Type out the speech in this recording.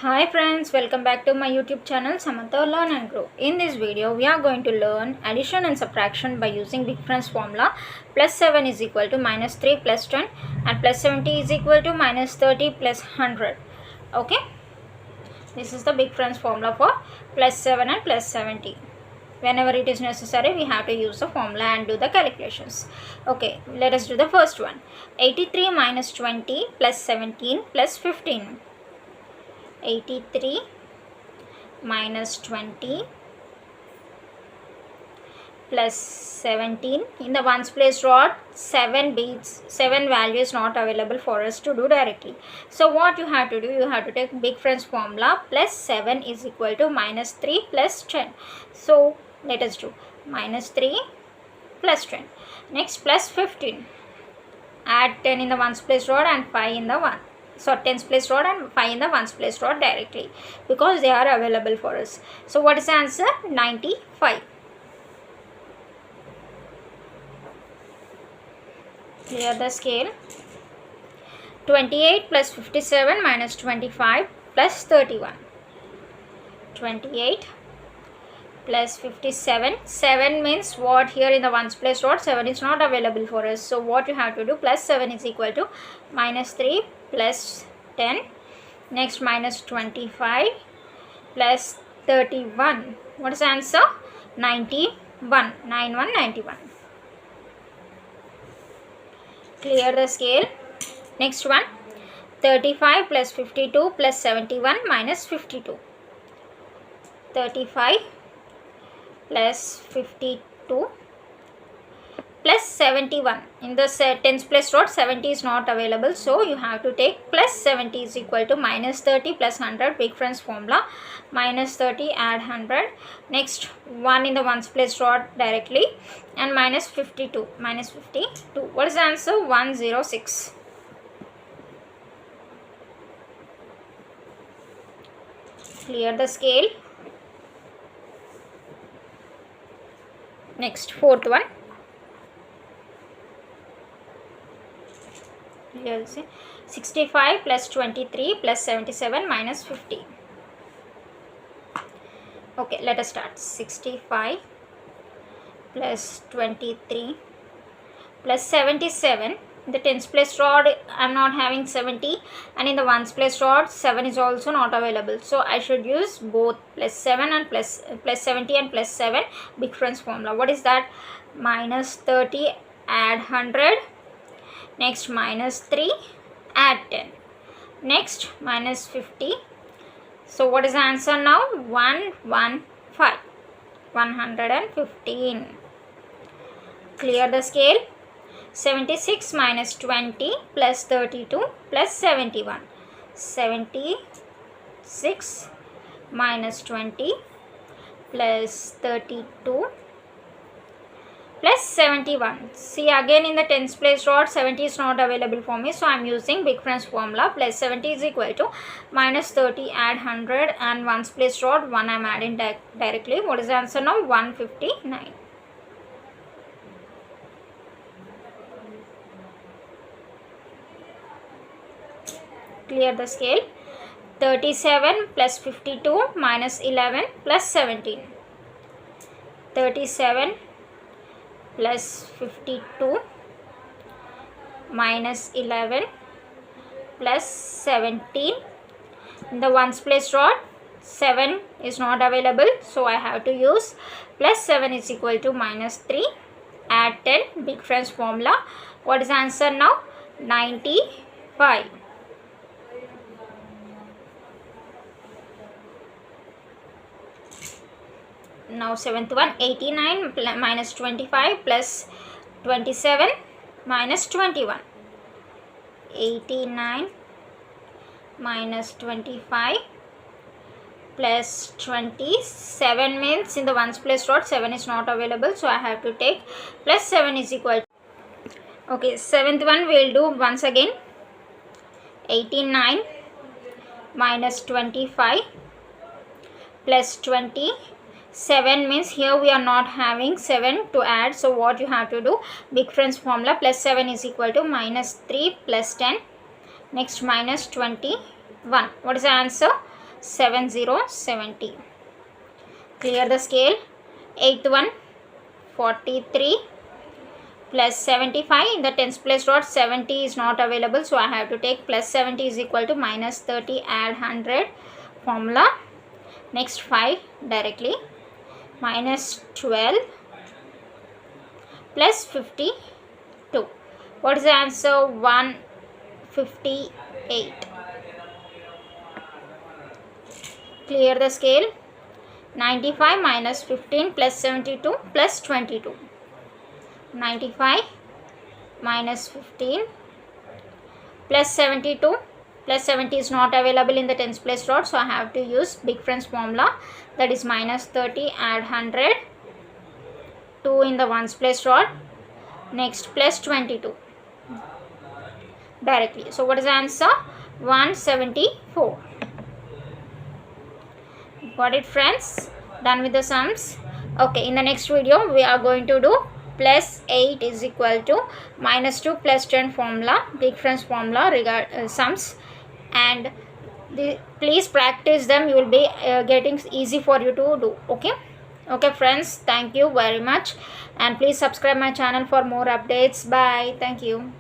Hi friends, welcome back to my YouTube channel Samantha Learn and Grow. In this video, we are going to learn addition and subtraction by using big friends formula. Plus 7 is equal to minus 3 plus 10 and plus 70 is equal to minus 30 plus 100. Okay, this is the big friends formula for plus 7 and plus 70. Whenever it is necessary, we have to use the formula and do the calculations. Okay, let us do the first one. 83 minus 20 plus 17 plus 15. 83 minus 20 plus 17. In the ones place rod, 7 value is not available for us to do directly. So what you have to do, you have to take big friends formula. Plus 7 is equal to minus 3 plus 10. So let us do minus 3 plus 10. Next plus 15. Add 10 in the ones place rod and 5 in the 1. So 10's place rod and 5 in the 1's place rod directly because they are available for us. So what is the answer? 95. Clear the scale. 28 plus 57 minus 25 plus 31. 28 plus 57. 7 means what? Here in the 1's place rod 7 is not available for us. So what you have to do, plus 7 is equal to minus 3 plus 10. Next minus 25 plus 31. What is the answer? 91. 91. Clear the scale. Next one. 35 plus 52 plus 71 minus 52. 35 plus 52 plus 71. In the 10's place rod 70 is not available, so you have to take plus 70 is equal to minus 30 plus 100. Big friends formula. Minus 30 add 100. Next 1 in the 1's place rod directly and minus 52. Minus 52. What is the answer? 106. Clear the scale. Next fourth one. Here you see 65 plus 23 plus 77 minus 50. Okay, let us start. 65 plus 23 plus 77. In the 10's place rod I am not having 70 and in the 1's place rod 7 is also not available. So I should use both plus 7 and plus 70 and plus 7 big friends formula. What is that? Minus 30 add 100. Next minus 3 add 10. Next minus 50. So what is the answer now? 115. 115. Clear the scale. 76 minus 20 plus 32 plus 71. 76 minus 20 plus 32 plus 71. See, again in the 10's place rod 70 is not available for me, so I am using big friends formula. Plus 70 is equal to minus 30 add 100 and 1's place rod 1 I am adding directly. What is the answer now? 159. Clear the scale. 37 plus 52 minus 11 plus 17. 37 plus 52 minus 11 plus 17. In the 1's place rod 7 is not available, so I have to use plus 7 is equal to minus 3 add 10 big friends formula. What is the answer now? 95. Now 7th one. 89 minus 25 plus 27 minus 21. 89 minus 25 plus 27 means in the 1's place rod 7 is not available, so I have to take plus 7 is equal to. Okay, 7th one we will do once again. 89 minus 25 plus 20. 7 means here we are not having 7 to add, so what you have to do, big friends formula. Plus 7 is equal to minus 3 plus 10. Next minus 21. What is the answer? 70. Clear the scale. 8th one 43 plus 75. In the tens place dot 70 is not available, so I have to take plus 70 is equal to minus 30, add 100 formula. Next 5 directly, minus 12 plus 52. What is the answer? 158. Clear the scale. 95 minus 15 plus 72 plus 22. 95 minus 15 plus 72 plus 70 is not available in the tens place dot, so I have to use big friends formula, that is minus 30, add 100, 2 in the ones place dot, next plus 22 directly. So what is the answer? 174. Got it, friends? Done with the sums. Okay, in the next video we are going to do plus 8 is equal to minus 2 plus 10 formula, big friends formula regard sums, and please practice them. You will be getting easy for you to do. Okay friends, thank you very much, and please subscribe my channel for more updates. Bye. Thank you.